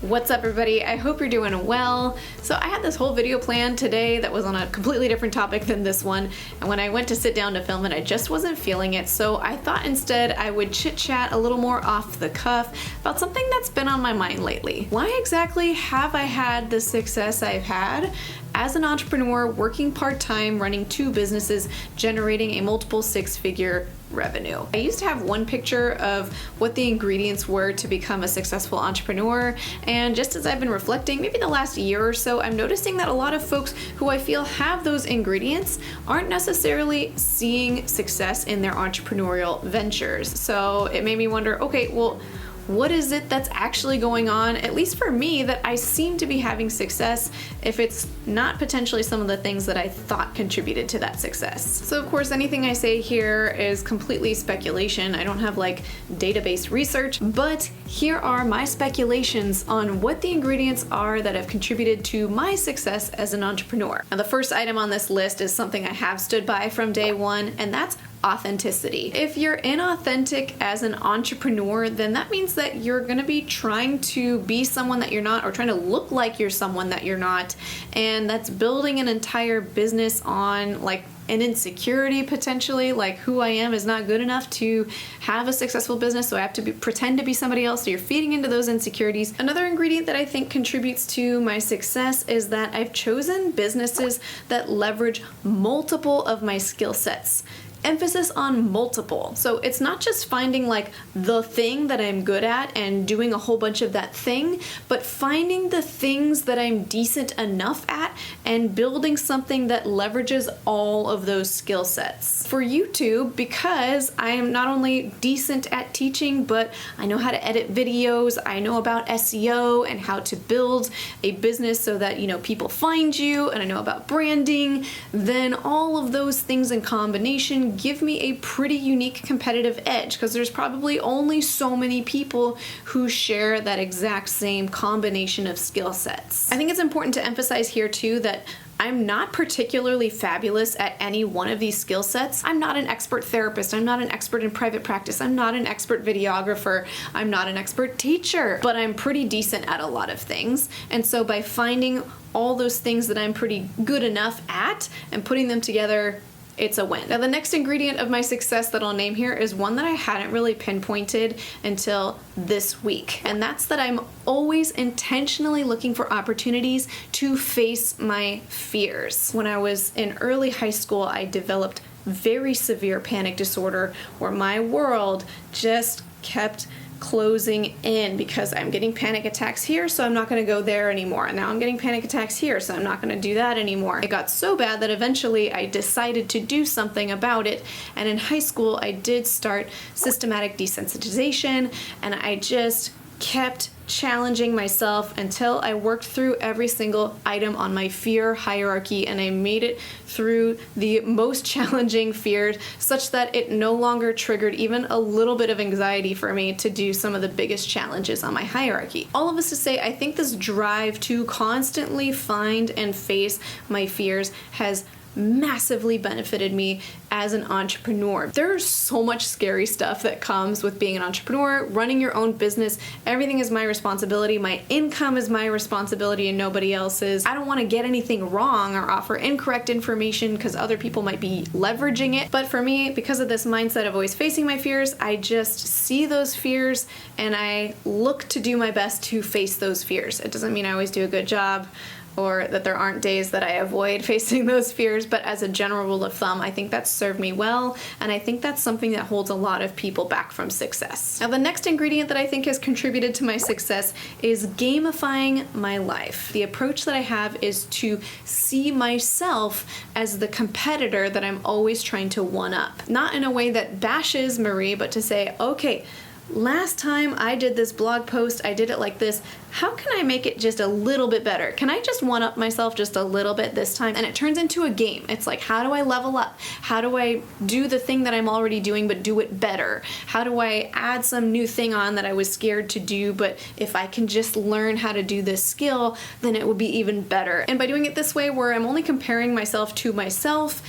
What's up, everybody? I hope you're doing well. So I had this whole video planned today that was on a completely different topic than this one, and when I went to sit down to film it, I just wasn't feeling it, so I thought instead I would chit-chat a little more off the cuff about something that's been on my mind lately. Why exactly have I had the success I've had as an entrepreneur, working part-time, running 2 businesses, generating a multiple 6-figure revenue? I used to have one picture of what the ingredients were to become a successful entrepreneur, and just as I've been reflecting, maybe the last year or so, I'm noticing that a lot of folks who I feel have those ingredients aren't necessarily seeing success in their entrepreneurial ventures. So it made me wonder, okay, well, what is it that's actually going on, at least for me, that I seem to be having success if it's not potentially some of the things that I thought contributed to that success? So of course, anything I say here is completely speculation. I don't have like database research, but here are my speculations on what the ingredients are that have contributed to my success as an entrepreneur. Now, the first item on this list is something I have stood by from day one, and that's authenticity. If you're inauthentic as an entrepreneur, then that means that you're gonna be trying to be someone that you're not, or trying to look like you're someone that you're not, and that's building an entire business on like an insecurity potentially, like who I am is not good enough to have a successful business, so I have to pretend to be somebody else. So you're feeding into those insecurities. Another ingredient that I think contributes to my success is that I've chosen businesses that leverage multiple of my skill sets. Emphasis on multiple. So it's not just finding like the thing that I'm good at and doing a whole bunch of that thing, but finding the things that I'm decent enough at and building something that leverages all of those skill sets. For YouTube, because I am not only decent at teaching, but I know how to edit videos, I know about SEO and how to build a business so that, you know, people find you, and I know about branding, then all of those things in combination give me a pretty unique competitive edge, because there's probably only so many people who share that exact same combination of skill sets. I think it's important to emphasize here too that I'm not particularly fabulous at any one of these skill sets. I'm not an expert therapist. I'm not an expert in private practice. I'm not an expert videographer. I'm not an expert teacher, but I'm pretty decent at a lot of things. And so by finding all those things that I'm pretty good enough at and putting them together, it's a win. Now, the next ingredient of my success that I'll name here is one that I hadn't really pinpointed until this week. And that's that I'm always intentionally looking for opportunities to face my fears. When I was in early high school, I developed very severe panic disorder where my world just kept closing in because I'm getting panic attacks here, so I'm not going to go there anymore. And now I'm getting panic attacks here, so I'm not going to do that anymore. It got so bad that eventually I decided to do something about it. And in high school, I did start systematic desensitization, and I just kept challenging myself until I worked through every single item on my fear hierarchy, and I made it through the most challenging fears such that it no longer triggered even a little bit of anxiety for me to do some of the biggest challenges on my hierarchy. All of this to say, I think this drive to constantly find and face my fears has massively benefited me as an entrepreneur. There's so much scary stuff that comes with being an entrepreneur, running your own business. Everything is my responsibility. My income is my responsibility and nobody else's. I don't want to get anything wrong or offer incorrect information because other people might be leveraging it. But for me, because of this mindset of always facing my fears, I just see those fears and I look to do my best to face those fears. It doesn't mean I always do a good job, or that there aren't days that I avoid facing those fears, but as a general rule of thumb, I think that's served me well, and I think that's something that holds a lot of people back from success. Now, the next ingredient that I think has contributed to my success is gamifying my life. The approach that I have is to see myself as the competitor that I'm always trying to one-up. Not in a way that bashes Marie, but to say, okay, last time I did this blog post, I did it like this. How can I make it just a little bit better? Can I just one-up myself just a little bit this time? And it turns into a game. It's like, how do I level up? How do I do the thing that I'm already doing but do it better? How do I add some new thing on that I was scared to do, but if I can just learn how to do this skill, then it will be even better. And by doing it this way, where I'm only comparing myself to myself,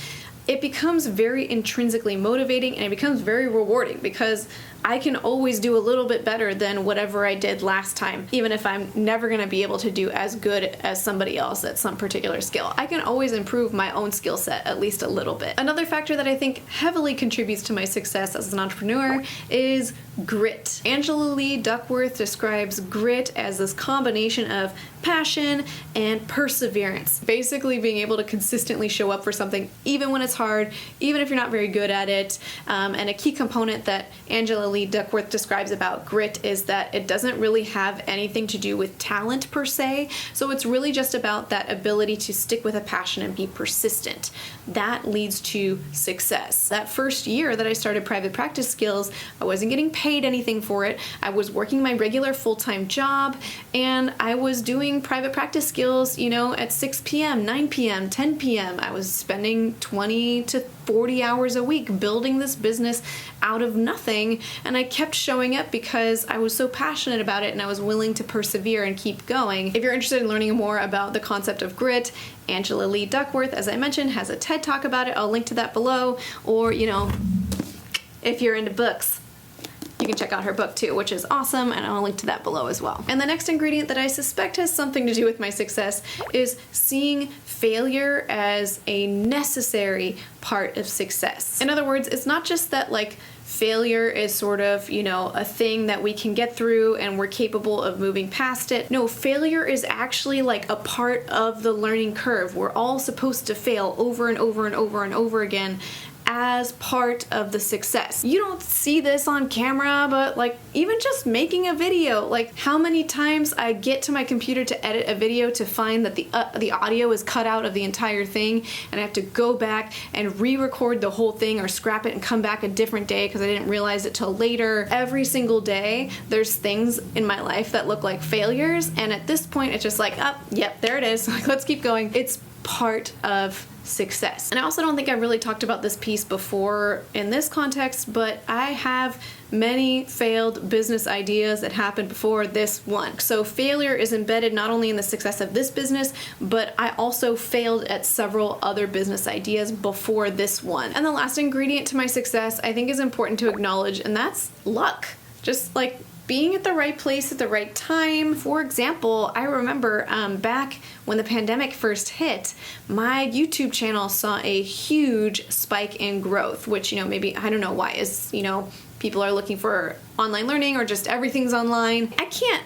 it becomes very intrinsically motivating and it becomes very rewarding because I can always do a little bit better than whatever I did last time, even if I'm never going to be able to do as good as somebody else at some particular skill. I can always improve my own skill set at least a little bit. Another factor that I think heavily contributes to my success as an entrepreneur is grit. Angela Lee Duckworth describes grit as this combination of passion and perseverance. Basically being able to consistently show up for something even when it's hard, even if you're not very good at it. And a key component that Angela Lee Duckworth describes about grit is that it doesn't really have anything to do with talent per se. So it's really just about that ability to stick with a passion and be persistent. That leads to success. That first year that I started Private Practice Skills, I wasn't getting paid anything for it. I was working my regular full-time job and I was doing private practice skills, at 6 p.m., 9 p.m., 10 p.m. I was spending 20 to 40 hours a week building this business out of nothing, and I kept showing up because I was so passionate about it and I was willing to persevere and keep going. If you're interested in learning more about the concept of grit, Angela Lee Duckworth, as I mentioned, has a TED Talk about it. I'll link to that below, or if you're into books, you can check out her book too, which is awesome, and I'll link to that below as well. And the next ingredient that I suspect has something to do with my success is seeing failure as a necessary part of success. In other words, it's not just that failure is sort of, a thing that we can get through and we're capable of moving past it. No, failure is actually a part of the learning curve. We're all supposed to fail over and over and over and over again as part of the success. You don't see this on camera, but even just making a video, how many times I get to my computer to edit a video to find that the audio is cut out of the entire thing and I have to go back and re-record the whole thing or scrap it and come back a different day because I didn't realize it till later. Every single day there's things in my life that look like failures, and at this point it's just yep, there it is. Let's keep going. It's part of success. And I also don't think I really talked about this piece before in this context, but I have many failed business ideas that happened before this one. So failure is embedded not only in the success of this business, but I also failed at several other business ideas before this one. And the last ingredient to my success I think is important to acknowledge, and that's luck. Just being at the right place at the right time. For example, I remember back when the pandemic first hit, my YouTube channel saw a huge spike in growth, which, maybe, I don't know why, is, people are looking for online learning or just everything's online. I can't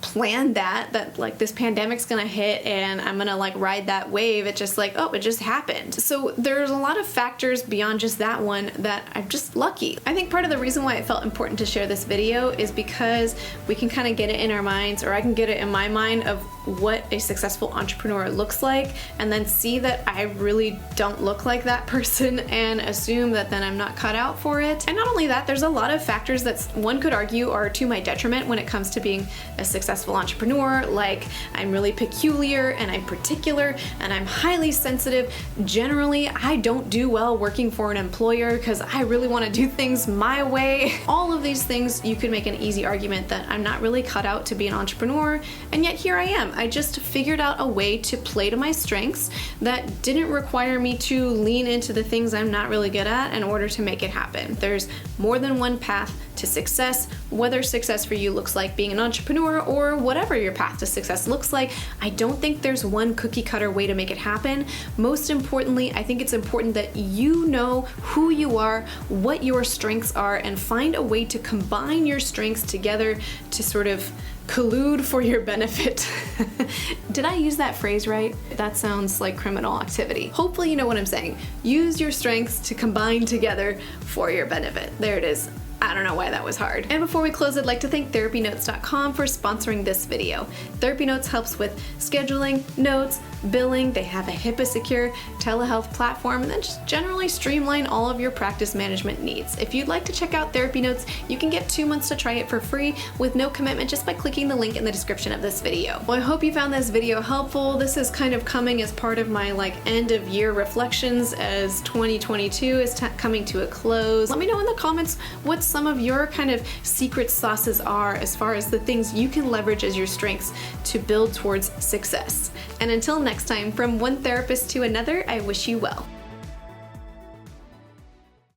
plan that this pandemic's gonna hit and I'm gonna ride that wave. It's just it just happened. So there's a lot of factors beyond just that one that I'm just lucky. I think part of the reason why it felt important to share this video is because we can kind of get it in our minds, or I can get it in my mind, of what a successful entrepreneur looks like, and then see that I really don't look like that person and assume that then I'm not cut out for it. And not only that, there's a lot of factors that one could argue are to my detriment when it comes to being a successful entrepreneur. I'm really peculiar and I'm particular and I'm highly sensitive. Generally, I don't do well working for an employer because I really want to do things my way. All of these things, you could make an easy argument that I'm not really cut out to be an entrepreneur, and yet here I am. I just figured out a way to play to my strengths that didn't require me to lean into the things I'm not really good at in order to make it happen. There's more than one path to success, whether success for you looks like being an entrepreneur or whatever your path to success looks like. I don't think there's one cookie cutter way to make it happen. Most importantly, I think it's important that you know who you are, what your strengths are, and find a way to combine your strengths together to sort of collude for your benefit. Did I use that phrase right? That sounds like criminal activity. Hopefully you know what I'm saying. Use your strengths to combine together for your benefit. There it is. I don't know why that was hard. And before we close, I'd like to thank TherapyNotes.com for sponsoring this video. TherapyNotes helps with scheduling, notes, billing. They have a HIPAA-secure telehealth platform, and then just generally streamline all of your practice management needs. If you'd like to check out TherapyNotes, you can get 2 months to try it for free with no commitment just by clicking the link in the description of this video. Well, I hope you found this video helpful. This is kind of coming as part of my end of year reflections as 2022 is coming to a close. Let me know in the comments what some of your kind of secret sauces are as far as the things you can leverage as your strengths to build towards success. And until next time, from one therapist to another, I wish you well.